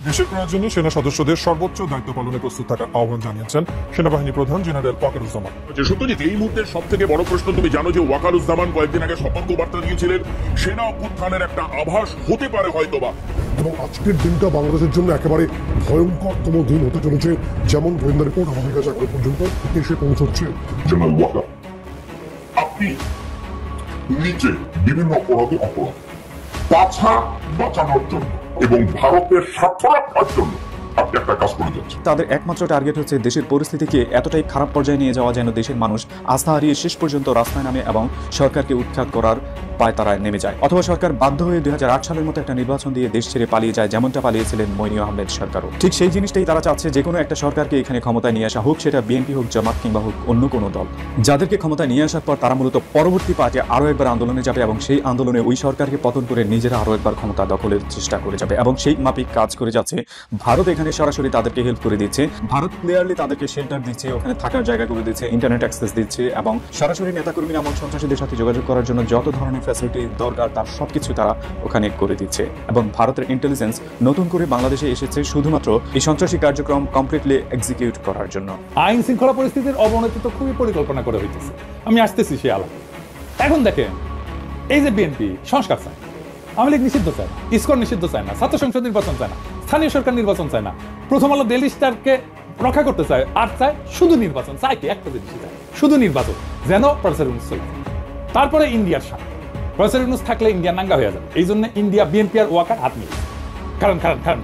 দেশের প্রয়োজনে সেনা সদস্যদের সর্বোচ্চ দায়িত্ব পালনে প্রস্তুত থাকার আহ্বান জানিয়েছেন সেনাবাহিনী প্রধান জেনারেল ওয়াকারুজ্জামান। সত্যজিৎ, এই মুহূর্তের সব থেকে বড় প্রশ্ন, তুমি জানো যে ওয়াকারুজ্জামান কয়েকদিন আগে সতর্ক বার্তা দিয়েছিলেন সেনা অভ্যুত্থানের একটা আভাস হতে পারে হয়তোবা, এবং আজকের দিনটা বাংলাদেশের জন্য একেবারে ভয়ঙ্করতম দিন হতে চলেছে। যেমন গোয়েন্দা রিপোর্ট আমাদের কাছে এখন পর্যন্ত এসে পৌঁছচ্ছে। জেনারেল ওয়াকার, আপনি নিচে বিভিন্ন অপরাধ পাছা বাঁচানোর জন্য এবং ভারতের স্বার্থ রক্ষার জন্য আপনি একটা কাজ করে যাচ্ছেন। তাদের একমাত্র টার্গেট হচ্ছে দেশের পরিস্থিতিকে এতটাই খারাপ পর্যায়ে নিয়ে যাওয়া যেন দেশের মানুষ আস্থা হারিয়ে শেষ পর্যন্ত রাস্তায় নামে এবং সরকারকে উৎখাত করার পায়তারায় নেমে যায়, অথবা সরকার বাধ্য হয়ে 2008 সালের মতো একটা নির্বাচন দিয়ে দেশ ছেড়ে পালিয়ে যায়, যেমনটা পালিয়েছিলেন মইনুল আহমেদ সরকারও। ঠিক সেই জিনিসটাই তারা চাচ্ছে, যে কোনো একটা সরকারকে এখানে ক্ষমতায় নিয়ে আসা, হোক সেটা বিএনপি হোক, জামাত কিংবা হোক অন্য কোনো দল, যাদেরকে ক্ষমতায় নিয়ে আসার পর তারা মূলত পরবর্তী পার্টি আরও একবার আন্দোলনে যাবে এবং সেই আন্দোলনে ওই সরকারকে পতন করে নিজেরা আরও একবার ক্ষমতা দখলের চেষ্টা করে যাবে এবং সেই মাফিক কাজ করে যাচ্ছে। ভারত এখানে সরাসরি তাদেরকে হেল্প করে দিচ্ছে, ভারত ক্লিয়ারলি তাদেরকে শেল্টার দিচ্ছে, ওখানে থাকার জায়গা করে দিচ্ছে, ইন্টারনেট অ্যাক্সেস দিচ্ছে এবং সরাসরি নেতাকর্মীরা এবং সন্ত্রাসীদের সাথে যোগাযোগ করার জন্য যত ধরনের ফ্যাসিলিটি দরকার তার সবকিছু তারা ওখানে করে দিচ্ছে। এবং ভারতের ইন্টেলিজেন্স নতুন করে বাংলাদেশে এসেছে শুধুমাত্র এই সন্ত্রাসী কার্যক্রম কমপ্লিটলি এক্সিকিউট করার জন্য। আইন শৃঙ্খলা পরিস্থিতির অবনতি তো খুবই পরিকল্পনা করে হইতেছে, আমি আসতেছি সে আলাদা। এখন দেখেন, এই যে বিএনপি সংস্কার চায়, আওয়ামী লীগ নিষিদ্ধ চায় না, ইসকন নিষিদ্ধ চায় না, ছাত্র সংসদ নির্বাচন চায় না, স্থানীয় সরকার নির্বাচন চায় না, প্রথম আলো ডেইলি স্টারকে রক্ষা করতে চায়, আর চায় শুধু নির্বাচন। চায় কি? একটা জিনিস চায়, শুধু নির্বাচন, যেন প্রফেসর ইউনূস চলে। তারপরে ইন্ডিয়ার সাথে প্রফেসর ইউনূস থাকলে ইন্ডিয়া নাঙ্গা হয়ে যাবে। এই জন্য ইন্ডিয়া বিএনপি আর ওয়াকার হাত মিলে, কারণ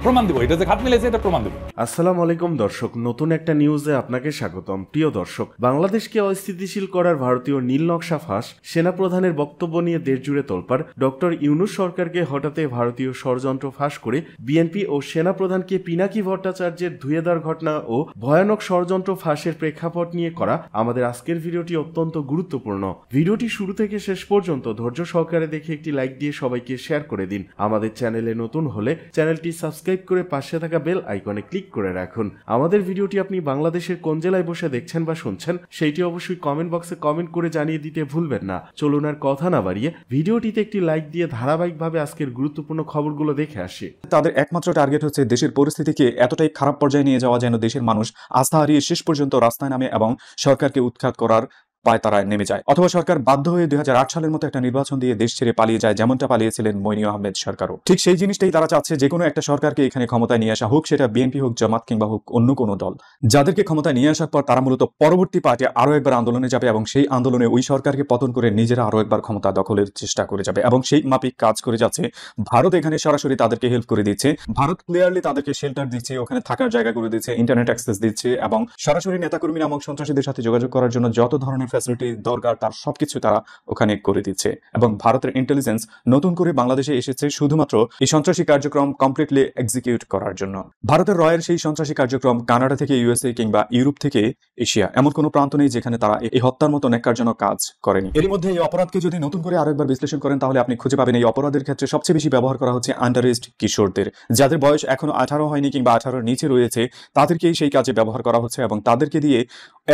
প্রমাণ দিব, এটা যে হাত মিলেছে এটা প্রমাণ দিব। আসসালামু আলাইকুম দর্শক, নতুন একটা নিউজে আপনাকে স্বাগতম। প্রিয় দর্শক, বাংলাদেশকে অস্থিতিশীল করার ভারতীয় নীল নকশা ফাঁস, সেনাপ্রধানের বক্তব্য নিয়ে দেশ জুড়ে তোলপাড়, ডক্টর ইউনূস সরকারকে হঠাতে ভারতীয় ষড়যন্ত্র ফাঁস করে বিএনপি ও সেনাপ্রধানকে পিনাকি ভট্টাচার্যের ধুয়ে দেওয়ার ঘটনা ও ভয়ানক ষড়যন্ত্র ফাঁসের প্রেক্ষাপট নিয়ে করা আমাদের আজকের ভিডিওটি অত্যন্ত গুরুত্বপূর্ণ। ভিডিওটি শুরু থেকে শেষ পর্যন্ত ধৈর্য সহকারে দেখে একটি লাইক দিয়ে সবাইকে শেয়ার করে দিন। আমাদের চ্যানেলে নতুন হলে চ্যানেলটি সাবস্ক্রাইব করে পাশে থাকা বেল আইকনে ক্লিক করে রাখুন। আমাদের ভিডিওটি আপনি বাংলাদেশের কোন জেলায় বসে দেখছেন বা শুনছেন সেইটি অবশ্যই কমেন্ট বক্সে কমেন্ট করে জানিয়ে দিতে ভুলবেন না। চলুন আর কথা না বাড়িয়ে ভিডিওটিতে একটি লাইক দিয়ে ধারাবাহিকভাবে আজকের গুরুত্বপূর্ণ খবরগুলো দেখে আসি। তাদের একমাত্র টার্গেট হচ্ছে দেশের পরিস্থিতিকে এতটাই খারাপ পর্যায়ে নিয়ে যাওয়া যেন দেশের মানুষ আস্থা হারিয়ে শেষ পর্যন্ত রাস্তায় নামে এবং সরকারকে উৎখাত করার পায়তারায় নেমে যায়, অথবা সরকার বাধ্য হয়ে 2008 সালের মতো একটা নির্বাচন দিয়ে দেশ ছেড়ে পালিয়ে যায়, যেমনটা পালিয়েছিলেন মইনুল আহমেদ সরকারও। ঠিক সেই জিনিসটাই তারা চাচ্ছে, যে কোনো একটা সরকারকে এখানে ক্ষমতায় নিয়ে আসা, হোক সেটা বিএনপি হোক, জামাত কিংবা হোক অন্য কোনো দল, যাদেরকে ক্ষমতায় নিয়ে আসার পর তারা মূলত পরবর্তী পার্টি আরও একবার আন্দোলনে যাবে এবং সেই আন্দোলনে ওই সরকারকে পতন করে নিজেরা আরও একবার ক্ষমতা দখলের চেষ্টা করে যাবে এবং সেই মাফিক কাজ করে যাচ্ছে। ভারত এখানে সরাসরি তাদেরকে হেল্প করে দিচ্ছে, ভারত ক্লিয়ারলি তাদেরকে শেল্টার দিচ্ছে, ওখানে থাকার জায়গা করে দিচ্ছে, ইন্টারনেট অ্যাক্সেস দিচ্ছে এবং সরাসরি নেতাকর্মীরা এবং সন্ত্রাসীদের সাথে যোগাযোগ করার জন্য যত ধরনের ফ্যাসিলিটি দরকার তার সবকিছু তারা ওখানে করে দিচ্ছে। এবং ভারতের ইন্টেলিজেন্স নতুন করে বাংলাদেশে এসেছে শুধুমাত্র এই সন্ত্রাসী কার্যক্রম কমপ্লিটলি এক্সিকিউট করার জন্য। ভারতের রয়ের সেই সন্ত্রাসী কার্যক্রম কানাডা থেকে ইউএসএ কিংবা ইউরোপ থেকে এশিয়া, এমন কোনো প্রান্ত নেই যেখানে তারা এই হত্যার মতো ন্যাক্কারজনক কাজ করেনি। এর মধ্যে এই অপরাধকে যদি নতুন করে আরেকবার বিশ্লেষণ করেন তাহলে আপনি খুঁজে পাবেন এই অপরাধের ক্ষেত্রে সবচেয়ে বেশি ব্যবহার করা হচ্ছে আন্ডার এজ কিশোরদের, যাদের বয়স এখনো 18 হয়নি কিংবা 18-র নিচে রয়েছে, তাদেরকেই সেই কাজে ব্যবহার করা হচ্ছে এবং তাদেরকে দিয়ে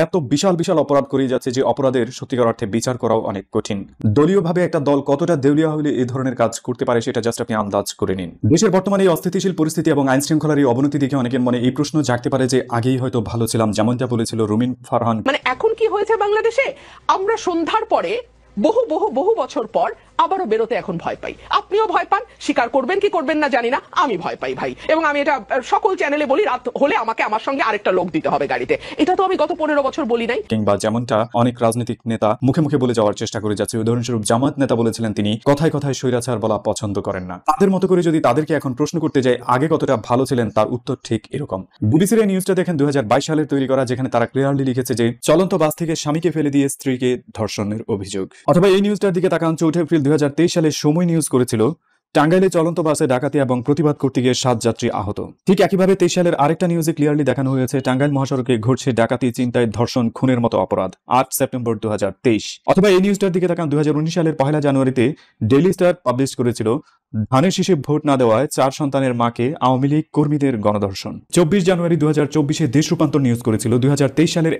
এত বিশাল বিশাল অপরাধ করে যাচ্ছে যে অপরাধের সত্যিকার অর্থে বিচার করাও অনেক কঠিন। দলীয়ভাবে একটা দল কতটা দেউলিয়া হলে এই ধরনের কাজ করতে পারে সেটা জাস্ট আপনি আন্দাজ করে নিন। দেশের বর্তমানে এই অস্থিতিশীল পরিস্থিতি এবং আইন শৃঙ্খলার এই অবনতি দেখে অনেকের মনে এই প্রশ্ন জাগতে পারে যে আগেই হয়তো ভালো ছিলাম, যেমনটা বলেছিল রুমিন ফারহান। মানে এখন কি হয়েছে বাংলাদেশে, আমরা সন্ধ্যার পরে বহু বছর পর আবারও বেরোতে এখন ভয় পাই। আপনিও ভয় পান, স্বীকার করবেন কি করবেন না জানি না, আমি ভয় পাই ভাই। এবং আমি এটা সকল চ্যানেলে বলি, রাত হলে আমাকে আমার সঙ্গে আরেকটা লোক দিতে হবে গাড়িতে। এটা তো আমি গত 15 বছর বলি নাই। কিংবা যেমনটা অনেক রাজনৈতিক নেতা মুখে মুখে বলে যাওয়ার চেষ্টা করে যাচ্ছে, উদাহরণস্বরূপ জামাত নেতা বলেছিলেন তিনি কথায় কথায় স্বৈরাচার বলা পছন্দ করেন না। তাদের মতো করে যদি তাদেরকে এখন প্রশ্ন করতে যায় আগে কতটা ভালো ছিলেন, তার উত্তর ঠিক এরকম। বিবিসির এই নিউজটা দেখেন 2022 সালের তৈরি করা, যেখানে তারা ক্লিয়ারলি লিখেছে যে চলন্ত বাস থেকে স্বামীকে ফেলে দিয়ে স্ত্রীকে ধর্ষণের অভিযোগ। অথবা এই নিউজটার দিকে তাকান 4 এপ্রিল 2023 সালে সময় নিউজ করেছিল টাঙ্গাইলে চলন্ত বাসে ডাকাতি এবং প্রতিবাদ করতে গিয়ে 7 যাত্রী আহত। ঠিক একইভাবে 23 সালের আরেকটা নিউজে ক্লিয়ারলি দেখানো হয়েছে টাঙ্গাইল মহাসড়কে ঘটছে ডাকাতি, চিন্তায়, ধর্ষণ, খুনের মতো অপরাধ। 8 সেপ্টেম্বর 2023। অথবা এই নিউজটার দিকে তাকান 2019 সালের 1 জানুয়ারিতে ডেইলি স্টার পাবলিশ করেছিল ধানের শীষে ভোট না দেওয়ায় 4 সন্তানের মাকে আওয়ামী লীগ কর্মীদের গণধর্ষণ। 24 জানুয়ারি 2024 দেশ রূপান্তর নিউজ করেছিল 2023 সালের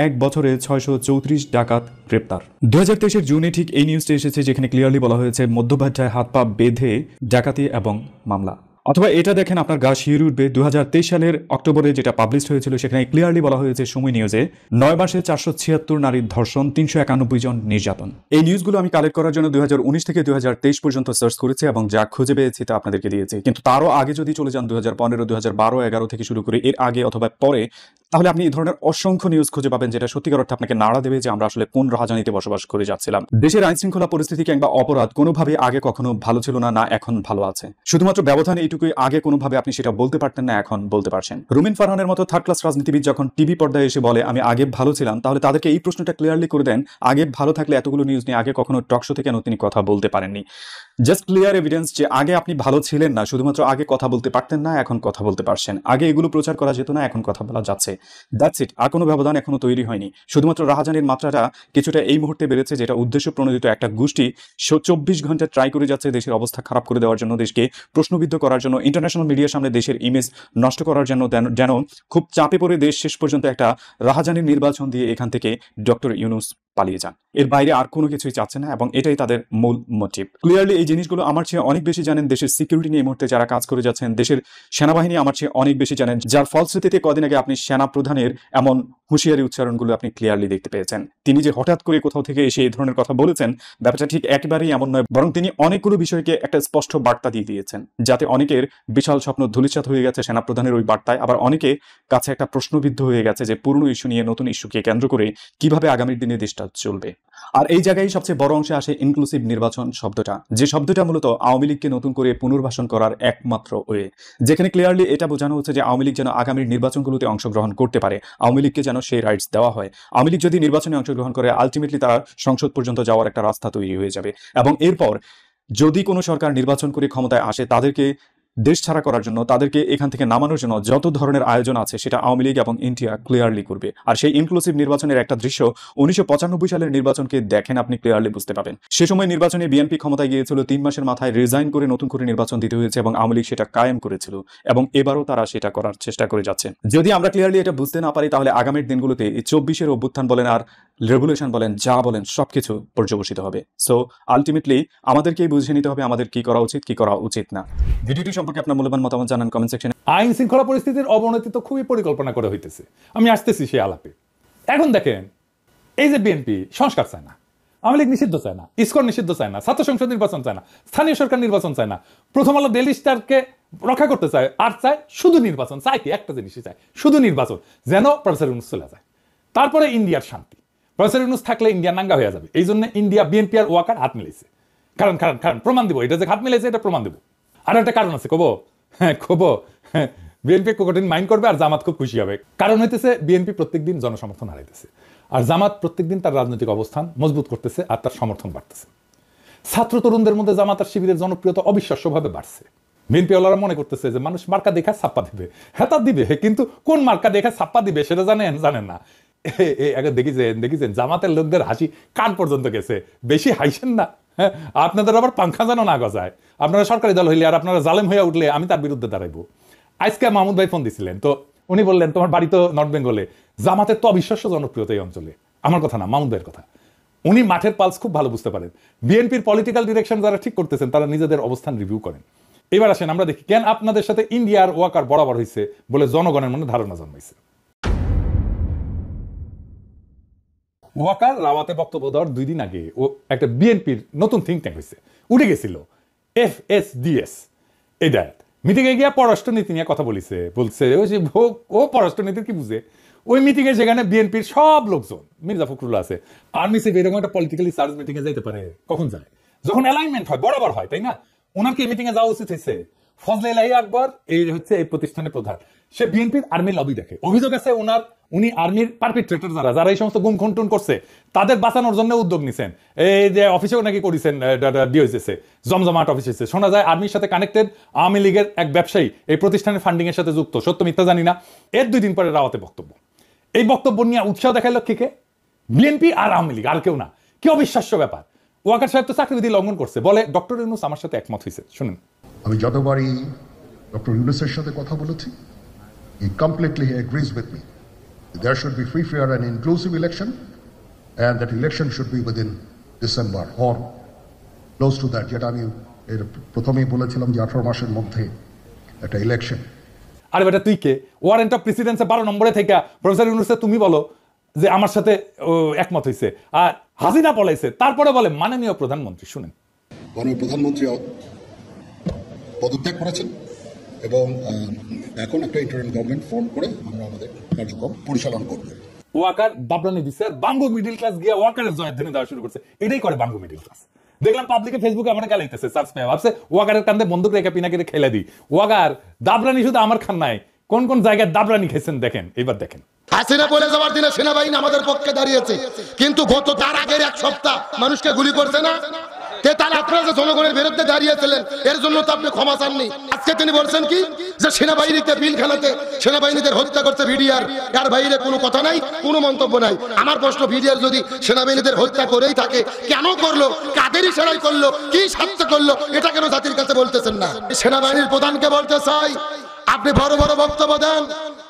এক বছরে 634 ডাকাত গ্রেপ্তার। 2023 জুনে ঠিক এই নিউজটা এসেছে, যেখানে ক্লিয়ারলি বলা হয়েছে মধ্যপ্রাচ্যে হাত পা বেঁধে ডাকাতি এবং মামলা। অথবা এটা দেখেন আপনার গা শিউরে উঠবে। 2023 সালের অক্টোবরে যেটা পাবলিশ হয়েছিল সেখানে ক্লিয়ারলি বলা হয়েছে সময় নিউজে 9 মাসে 476 নারীর ধর্ষণ, 391 জন নির্যাতন। এই নিউজগুলো আমি কালেক্ট করার জন্য 2019 থেকে 2023 পর্যন্ত সার্চ করেছি এবং যা খুঁজে পেয়েছি তা আপনাদেরকে দিয়েছি। কিন্তু তারও আগে যদি চলে যান 2015, 2012, 11 থেকে শুরু করে এর আগে অথবা পরে, তাহলে আপনি এই ধরনের অসংখ্য নিউজ খুঁজে পাবেন যেটা সত্যিকার অর্থে আপনাকে নাড়া দেবে যে আমরা আসলে কোন রাজধানীতে বসবাস করে যাচ্ছিলাম। দেশের আইন শৃঙ্খলা পরিস্থিতি কিংবা অপরাধ কোনোভাবে আগে কখনো ভালো ছিল না, না এখন ভালো আছে। শুধুমাত্র ব্যবধান এইটুকুই, আগে কোনোভাবে আপনি সেটা বলতে পারতেন না, এখন বলতে পারছেন। রুমিন ফারহানের মতো থার্ড ক্লাস রাজনীতিবিদ যখন টিভি পর্দায় এসে বলে আমি আগে ভালো ছিলাম, তাহলে তাদেরকে এই প্রশ্নটা ক্লিয়ারলি করে দেন, আগে ভালো থাকলে এতগুলো নিউজ নিয়ে আগে কখনো টকশোতে কেন তিনি কথা বলতে পারেননি? জাস্ট ক্লিয়ার এভিডেন্স যে আগে আপনি ভালো ছিলেন না, শুধুমাত্র আগে কথা বলতে পারতেন না, এখন কথা বলতে পারছেন। আগে এগুলো প্রচার করা যেত না, এখন কথা বলা যাচ্ছে। That's it. আর কোনো ব্যবধান এখনো তৈরি হয়নি। শুধুমাত্র রাহাজানির মাত্রাটা কিছুটা এই মুহূর্তে বেড়েছে, যেটা উদ্দেশ্য প্রণোদিত একটা গোষ্ঠী 24 ঘন্টা ট্রাই করে যাচ্ছে দেশের অবস্থা খারাপ করে দেওয়ার জন্য, দেশকে প্রশ্নবিদ্ধ করার জন্য, ইন্টারন্যাশনাল মিডিয়ার সামনে দেশের ইমেজ নষ্ট করার জন্য, যেন খুব চাপে পড়ে দেশ শেষ পর্যন্ত একটা রাহাজানির নির্বাচন দিয়ে এখান থেকে ডক্টর ইউনূস পালিয়ে যান। এর বাইরে আর কোনো কিছুই চাচ্ছে না এবং এটাই তাদের মূল মোটিভ। ক্লিয়ারলি এই জিনিসগুলো আমার চেয়ে অনেক বেশি জানেন দেশের সিকিউরিটি নিয়ে এই মুহূর্তে যারা কাজ করে যাচ্ছেন, দেশের সেনাবাহিনী আমার চেয়ে অনেক বেশি জানেন, যার ফলশ্রুতিতে কদিন আগে আপনি সেনা প্রধানের এমন হুঁশিয়ারি উচ্চারণগুলো আপনি ক্লিয়ারলি দেখতে পেয়েছেন। তিনি যে হঠাৎ করে কোথাও থেকে এসে এই ধরনের কথা বলেছেন, ব্যাপারটা ঠিক একেবারেই এমন নয়, বরং তিনি অনেকগুলো বিষয়কে একটা স্পষ্ট বার্তা দিয়ে দিয়েছেন, যাতে অনেকের বিশাল স্বপ্ন ধূলিসাৎ হয়ে গেছে সেনা প্রধানের ওই বার্তায়। আবার অনেকে কাছে একটা প্রশ্নবিদ্ধ হয়ে গেছে যে পুরনো ইস্যু নিয়ে নতুন ইস্যুকে কেন্দ্র করে কিভাবে আগামীর দিনে দেশটা চলবে। আর এই জায়গায় সবচেয়ে বড় অংশে আসে ইনক্লুসিভ নির্বাচন শব্দটা, যে শব্দটা মূলত আওয়ামী লীগকে নতুন করে পুনর্বাসন করার একমাত্র ওয়ে, যেখানে ক্লিয়ারলি এটা বোঝানো হচ্ছে যে আওয়ামী লীগ যেন আগামীর নির্বাচনগুলোতে অংশগ্রহণ করতে পারে, আওয়ামী লীগকে যেন সেই রাইটস দেওয়া হয়। আওয়ামী লীগ যদি নির্বাচনে অংশগ্রহণ করে, আলটিমেটলি তারা সংসদ পর্যন্ত যাওয়ার একটা রাস্তা তৈরি হয়ে যাবে এবং এরপর যদি কোনো সরকার নির্বাচন করে ক্ষমতায় আসে, তাদেরকে দেশ ছাড়া করার জন্য, তাদেরকে এখান থেকে নামানোর জন্য যত ধরনের আয়োজন আছে সেটা আওয়ামী লীগ এবং ইন্ডিয়া ক্লিয়ারলি করবে। আর সেই ইনক্লুসিভ নির্বাচনের একটা দৃশ্য 1995 সালের নির্বাচনকে দেখেন, আপনি ক্লিয়ারলি বুঝতে পাবেন। সে সময় নির্বাচনে বিএনপি ক্ষমতায় গিয়েছিল, 3 মাসের মাথায় রিজাইন করে নতুন করে নির্বাচন দিতে হয়েছে এবং আওয়ামী লীগ সেটা কায়েম করেছিল এবং এবারও তারা সেটা করার চেষ্টা করে যাচ্ছে। যদি আমরা ক্লিয়ারলি এটা বুঝতে না পারি, তাহলে আগামীর দিনগুলোতে এই 24-এর অভ্যুত্থান বলেন আর রেভলিউশন বলেন, যা বলেন সবকিছু পর্যবসিত হবে। সো আলটিমেটলি আমাদেরকেই বুঝে নিতে হবে আমাদের কি করা উচিত, কি করা উচিত না। ভিডিওটি সম্পর্কে আপনার মূল্যবান মতামত জানান কমেন্ট সেকশনে। আইন শৃঙ্খলা পরিস্থিতির অবনতি তো খুবই পরিকল্পনা করে হইতেছে, আমি আসতেছি সেই আলাপে। এখন দেখেন, এই যে বিএনপি সংস্কার চায় না, আওয়ামী লীগ নিষিদ্ধ চায় না, ইসকন নিষিদ্ধ চায় না, ছাত্র সংসদ নির্বাচন চায় না, স্থানীয় সরকার নির্বাচন চায় না, প্রথম আলো ডেইলি স্টারকে রক্ষা করতে চায়, আর চায় শুধু নির্বাচন। চায় কি? একটা জিনিসই চায়, শুধু নির্বাচন, যেন প্রফেসর ইউনূস চলে যায়। তারপরে ইন্ডিয়ার শান্তি, প্রফেসর ইউনূস থাকলে ইন্ডিয়া নাঙ্গা হয়ে যাবে। এই জন্য ইন্ডিয়া বিএনপি আর ওয়াকার হাত মিলেছে। কারণ কারণ কারণ প্রমাণ দিব, এটা যে হাত মিলেছে এটা প্রমাণ দেবো। আর একটা কারণ আছে, কব বিএনপি কঠিন মাইন্ড করবে আর জামাত খুব খুশি হবে। কারণ হইতেছে বিএনপি প্রত্যেকদিন জনসমর্থন হারাইতেছে, আর জামাত প্রত্যেকদিন তার রাজনৈতিক অবস্থান মজবুত করতেছে আর তার সমর্থন বাড়তেছে। ছাত্র তরুণদের মধ্যে জামাতার শিবিরের জনপ্রিয়তা অবিশ্বাস্যভাবে বাড়ছে। বিএনপি ওয়ালারা মনে করতেছে যে মানুষ মার্কা দেখা ছাপ্পা দিবে, হ্যাঁ তা দিবে, কিন্তু কোন মার্কা দেখা ছাপ্পা দিবে সেটা জানেন না। দেখেছেন জামাতের লোকদের হাসি কান পর্যন্ত গেছে। বেশি হাসেন না, আপনাদের আবার পাংখা যেন না গজায়। আপনারা সরকারি দল হইলে আর আপনারা জালেম হয়ে উঠলে আমি তার বিরুদ্ধে দাঁড়াইবো। আজকে মাহমুদ ভাই ফোন দিছিলেন, তো উনি বললেন তোমার বাড়ি তো নর্থ বেঙ্গলে, জামাতের তো অবিশ্বাস্য জনপ্রিয়তা এই অঞ্চলে। আমার কথা না, মাহমুদ ভাইয়ের কথা। উনি মাঠের পালস খুব ভালো বুঝতে পারেন। বিএনপির পলিটিক্যাল ডিরেকশন যারা ঠিক করতেছেন তারা নিজেদের অবস্থান রিভিউ করেন। এবার আসেন আমরা দেখি কেন আপনাদের সাথে ইন্ডিয়ার ওয়াকার বরাবর হয়েছে বলে জনগণের মনে ধারণা জন্মাইছে। ওয়াকার রাওয়াতে বক্তব্য দেওয়ার 2 দিন আগে ও একটা বিএনপির নতুন থিঙ্ক ট্যাঙ্ক হয়েছে, উঠে গেছিল FSDS। এটা মিটিংয়ে গিয়ে পররাষ্ট্রনীতি নিয়ে কথা বলছে ও পররাষ্ট্রনীতির কি বুঝে। ওই মিটিংয়ে সেখানে বিএনপির সব লোকজন, মির্জা ফখরুল্লাহ আছে, আর্মি চিফ এরকম একটা পলিটিক্যালি চার্জ মিটিংয়ে যাইতে পারে কখন যায়? যখন অ্যালাইনমেন্ট হয়, বরাবর হয়, তাই না? ওনার কি মিটিংয়ে যাওয়া উচিত হয়েছে? ফজলে ইলাহি আকবর এই হচ্ছে এই প্রতিষ্ঠানের প্রধান, সে বিএনপির আর্মি লবি দেখে। অভিযোগ আছে উনি আর্মির পারপিট্রেটর যারা এই সমস্ত গুম খুন করছে তাদের বাঁচানোর জন্য উদ্যোগ নিছেন। এই যে অফিসেও নাকি করেছেন, ডিওসিসে জমজমাট অফিস হয়েছে, শোনা যায় আর্মির সাথে কানেক্টেড আওয়ামী লীগের এক ব্যবসায়ী এই প্রতিষ্ঠানের ফান্ডিং এর সাথে যুক্ত। সত্য মিথ্যা জানি না। এর 2 দিন পরে রাওয়াতে বক্তব্য। এই বক্তব্য নিয়ে উৎসাহ দেখাইল কে? বিএনপি আর আওয়ামী লীগ, আর কেউ না। কি অবিশ্বাস্য ব্যাপার! ওয়াকার সাহেব তো চাকরিবিধি লঙ্ঘন করছে, বলে ডক্টর ইউনূস আমার সাথে একমত হয়েছে। শুনুন, আমি যতবারই ডক্টর ইউনূসের সাথে কথা বলেছি, he completely agrees with me. There should be free, fair and inclusive election, and that election should be within December or close to that. যেটা আমি প্রথমেই বলেছিলাম যে 18 মাসের মধ্যে একটা ইলেকশন। আরে বেটা তুই কে? ওয়ারেন্ট অফ প্রেসিডেন্সে 12 নম্বরে থেকে প্রফেসর ইউনূসে তুমি বলো যে আমার সাথে একমত হয়েছে, আর হাসিনা পলাইছে, তারপরে বলে মাননীয় প্রধানমন্ত্রী। শুনেন, মাননীয় প্রধানমন্ত্রী পদত্যাগ করেছেন এবং এখন একটা ইন্টারিম গভর্নমেন্ট ফর্ম করে আমরা আমাদের কার্যক্রম পরিচালনা করব। ওয়াকার দাবরানি দিছে, আর বাঙ্গো মিডল ক্লাস গিয়ে ওয়াকারের জয়ধ্বনি দেওয়া শুরু করছে। এটাই করে বাঙ্গো মিডল ক্লাস। দেখলাম পাবলিকে ফেসবুকে আমার গালাইতেছে, সার্চ পেয়ে ভাবছে ওয়াকারের কান্দে বন্দুক রেখে পিনাকে খেলে দিই। ওয়াকার দাবরানি শুধু আমার খান নাই, কোন কোন জায়গায় দাবরানি খেয়েছেন দেখেন, এবার দেখেন। হাসিনা বলে যাওয়ার দিনে সেনাবাহিনী আমাদের পক্ষে দাঁড়িয়েছে, কিন্তু গত তার আগের এক সপ্তাহ মানুষকে গুলি করছে না? তাহলে আপনারা যে জনগণের বিরুদ্ধে দাঁড়িয়েছিলেন এর জন্য তো আপনি ক্ষমা চাননি। আজকে তিনি বলছেন কি যে সেনাবাহিনীতে পিলখানাতে সেনাবাহিনীদের হত্যা করছে ভিডিআর, এর বাইরে কোনো কথা নাই, কোনো মন্তব্য নাই। আমার প্রশ্ন, ভিডিআর যদি সেনাবাহিনীদের হত্যা করেই থাকে কেন করলো, কাদের ইশারায় করলো, কি স্বার্থে করলো, এটা কেন জাতির কাছে বলতেছেন না? সেনাবাহিনীর প্রধানকে বলতে চাই, আপনি বড় বড় বক্তব্য দেন,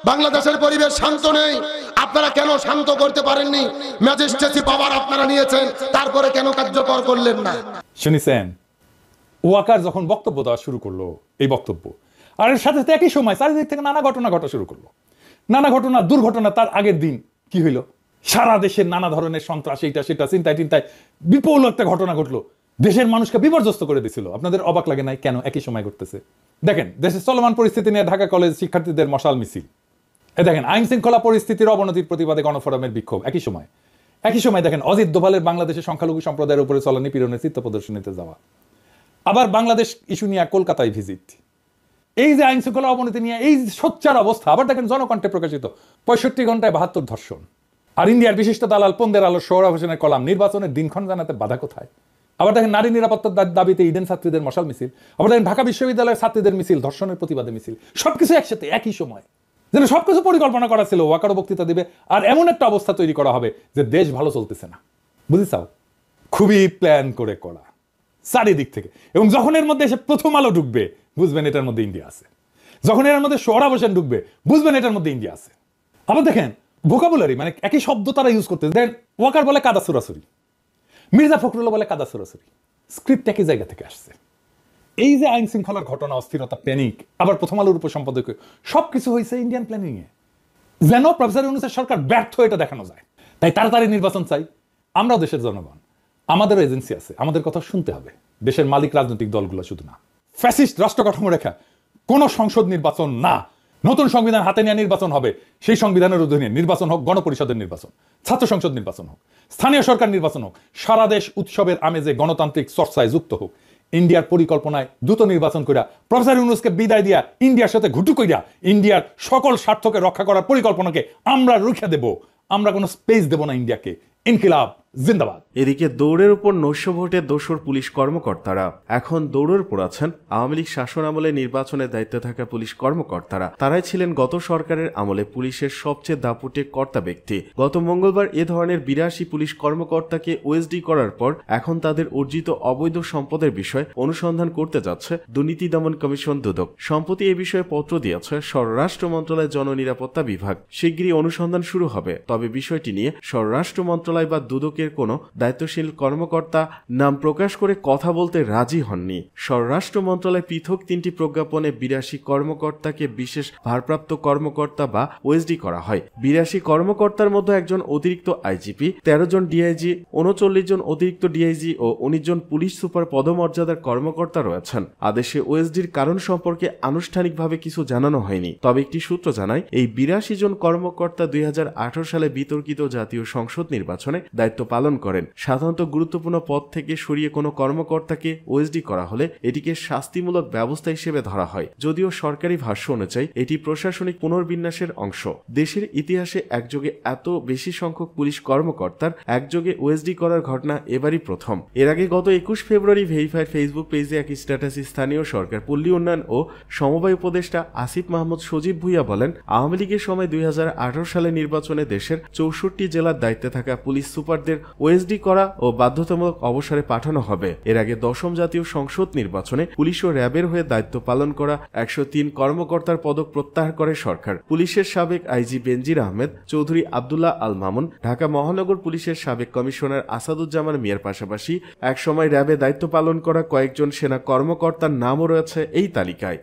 বাংলাদেশের পরিবেশ শান্ত নেই, আপনারা কেন শান্ত করতে পারেননি? ম্যাজিস্ট্রেসি পাওয়ার আপনারা নিয়েছেন, তারপরে কেন কার্যকর করলেন না? শুনেছেন ওয়াকার যখন বক্তব্য দেওয়া শুরু করলো, এই বক্তব্য আর এর সাথে একই সময় চারিদিক থেকে নানা ঘটনা ঘটা শুরু করলো। নানা ঘটনা, দুর্ঘটনা। তার আগের দিন কি হইল? সারা দেশের নানা ধরনের সন্ত্রাস, এইটা সেটা, চিন্তায় চিন্তায় বিপুল একটা ঘটনা ঘটলো, দেশের মানুষকে বিপর্যস্ত করে দিছিল। আপনাদের অবাক লাগে নাই কেন একই সময় ঘটতেছে? দেখেন, দেশের চলমান পরিস্থিতি নিয়ে ঢাকা কলেজ শিক্ষার্থীদের মশাল মিছিল। দেখেন, আইন শৃঙ্খলা পরিস্থিতির অবনতির প্রতিবাদে গণফোরামের বিক্ষোভ। একই সময় দেখেন অজিত দোভালের বাংলাদেশের সংখ্যালঘু সম্প্রদায়ের উপরে চলা নিপীড়নের চিত্র প্রদর্শনীতে যাওয়া। আবার বাংলাদেশ ইস্যু নিয়ে কলকাতায় ভিজিট। এই যে আইন শৃঙ্খলা অবনতি নিয়ে এই সোচ্চার অবস্থা। আবার দেখেন জনকণ্ঠে প্রকাশিত 65 ঘন্টায় 72 ধর্ষণ। আর ইন্ডিয়ার বিশিষ্ট দালাল পন্দের আলো সৌরভ হোসেনের কলাম, নির্বাচনের দিনক্ষণ জানাতে বাধা কোথায়? আবার দেখেন নারী নিরাপত্তার দাবিতে ইডেন ছাত্রীদের মশাল মিছিল। আবার দেখেন ঢাকা বিশ্ববিদ্যালয়ের ছাত্রীদের মিছিল, ধর্ষণের প্রতিবাদে মিছিল। সবকিছু একসাথে একই সময়, যেন সবকিছু পরিকল্পনা করা ছিল। ওয়াকারও বক্তৃতা দিবে, আর এমন একটা অবস্থা তৈরি করা হবে যে দেশ ভালো চলতেছে না। বুঝিছাও? খুবই প্ল্যান করে করা চারিদিক থেকে। এবং যখন এর মধ্যে এসে প্রথম আলো ঢুকবে, বুঝবেন এটার মধ্যে ইন্ডিয়া আছে। যখন এর মধ্যে সোহরাব হোসেন ঢুকবে, বুঝবেন এটার মধ্যে ইন্ডিয়া আছে। আবার দেখেন ভোকাবুলারি, মানে একই শব্দ তারা ইউজ করতে। দেখেন ওয়াকার বলে কাদা সুরাসুরি, মির্জা ফখরুল্লাহ বলে কাদা সুরাসুরি। স্ক্রিপ্ট একই জায়গা থেকে আসছে। এই যে আইন শৃঙ্খলার ঘটনা, অস্থিরতা, প্যানিক, আবার প্রথম আলোর উপসম্পাদক, সবকিছু হয়েছে ইন্ডিয়ান প্ল্যানিং এ, যেন প্রফেসর ইউনূসের সরকার ব্যর্থ এটা দেখানো যায়। তাই তাড়াতাড়ি নির্বাচন চাই। আমরাও দেশের জনগণ, আমাদেরও এজেন্সি আছে, আমাদের কথা শুনতে হবে। দেশের মালিক রাজনৈতিক দলগুলো শুধু না। ফ্যাসিস্ট রাষ্ট্র কাঠামো রেখা কোন সংসদ নির্বাচন না, নতুন সংবিধান হাতে নিয়ে নির্বাচন হবে। সেই সংবিধানের অধীনে নির্বাচন হোক, গণপরিষদের নির্বাচন, ছাত্র সংসদ নির্বাচন হোক, স্থানীয় সরকার নির্বাচন হোক, সারা দেশ উৎসবের আমেজে গণতান্ত্রিক চর্চায় যুক্ত হোক। ইন্ডিয়ার পরিকল্পনায় দ্রুত নির্বাচন কইরা প্রফেসর ইউনূসকে বিদায় দিয়া ইন্ডিয়ার সাথে ঘুটু কইরা ইন্ডিয়ার সকল স্বার্থকে রক্ষা করার পরিকল্পনাকে আমরা রুখে দেব। আমরা কোনো স্পেস দেব না ইন্ডিয়াকে। ইনকিলাব জিন্দাবাদ। এদিকে দৌড়ের উপর নৈশ ভোটে দোসর পুলিশ কর্মকর্তারা এখন দৌড়ের পড়াচ্ছেন আওয়ামী লীগ শাসন আমলে নির্বাচনের দায়িত্বে থাকা পুলিশ কর্মকর্তারা। তারাই ছিলেন গত সরকারের আমলে পুলিশের সবচেয়ে দাপুটে কর্তা ব্যক্তি। গত মঙ্গলবার এ ধরনের 82 পুলিশ কর্মকর্তাকে ওএসডি করার পর এখন তাদের অর্জিত অবৈধ সম্পদের বিষয়ে অনুসন্ধান করতে যাচ্ছে দুর্নীতি দমন কমিশন দুদক। সম্প্রতি এ বিষয়ে পত্র দিয়েছে স্বরাষ্ট্র মন্ত্রণালয়ের জননিরাপত্তা বিভাগ। শিগগিরই অনুসন্ধান শুরু হবে। তবে বিষয়টি নিয়ে স্বরাষ্ট্র মন্ত্রণালয় বা দুদকের কোনো দায়িত্বশীল কর্মকর্তা নাম প্রকাশ করে কথা বলতে রাজি হননি। স্বরাষ্ট্র মন্ত্রণালয় পৃথক 3টি প্রজ্ঞাপনে 82 কর্মকর্তাকে বিশেষ ভারপ্রাপ্ত কর্মকর্তা বা ওএসডি করা হয়। 82 কর্মকর্তার মধ্যে একজন অতিরিক্ত আইজিপি, 13 জন ডিআইজি, 39 জন অতিরিক্ত ডিআইজি ও 19 জন পুলিশ সুপার পদমর্যাদার কর্মকর্তা রয়েছেন। আদেশে ওএসডির কারণ সম্পর্কে আনুষ্ঠানিকভাবে কিছু জানানো হয়নি। তবে একটি সূত্র জানায় এই 82 জন কর্মকর্তা 2018 সালে বিতর্কিত জাতীয় সংসদ নির্বাচনে দায়িত্ব পালন করেন। সাধারণত গুরুত্বপূর্ণ পদ থেকে সরিয়ে কোনো কর্মকর্তাকে ওএসডি করা হলে এটিকে শাস্তিমূলক ব্যবস্থা হিসেবে ধরা হয়। যদিও সরকারি ভাষ্য অনুযায়ী এটি প্রশাসনিক পুনর্বিন্যাসের অংশ। দেশের ইতিহাসে একযোগে এত বেশি সংখ্যক পুলিশ কর্মকর্তার একযোগে ওএসডি করার ঘটনা এবারই প্রথম। এর আগে গত 21 ফেব্রুয়ারি ভেরিফাইড ফেসবুক পেজে এক স্ট্যাটাসে স্থানীয় সরকার, পল্লী উন্নয়ন ও সমবায় উপদেষ্টা আসিফ মাহমুদ সজীব ভুইয়া বলেন, আওয়ামী লীগের সময় 2018 সালে নির্বাচনে দেশের 64 জেলার দায়িত্বে থাকা পুলিশ সুপারদের ওএসডি করা ও বাধ্যতামূলক অবসরে পাঠানো হবে। এর আগে 10ম জাতীয় সংসদ নির্বাচনে পুলিশ ও র্যাবের হয়ে দায়িত্ব পালন করা 103 কর্মকর্তার পদক প্রত্যাহার করে সরকার। পুলিশের সাবেক আইজি বেনজির আহমেদ, চৌধুরী আব্দুল্লাহ আল মামুন, ঢাকা মহানগর পুলিশের সাবেক কমিশনার আসাদুজ্জামান মিয়ার পাশাপাশি একসময় র্যাবে দায়িত্ব পালন করা কয়েকজন সেনা কর্মকর্তার নামও রয়েছে এই তালিকায়।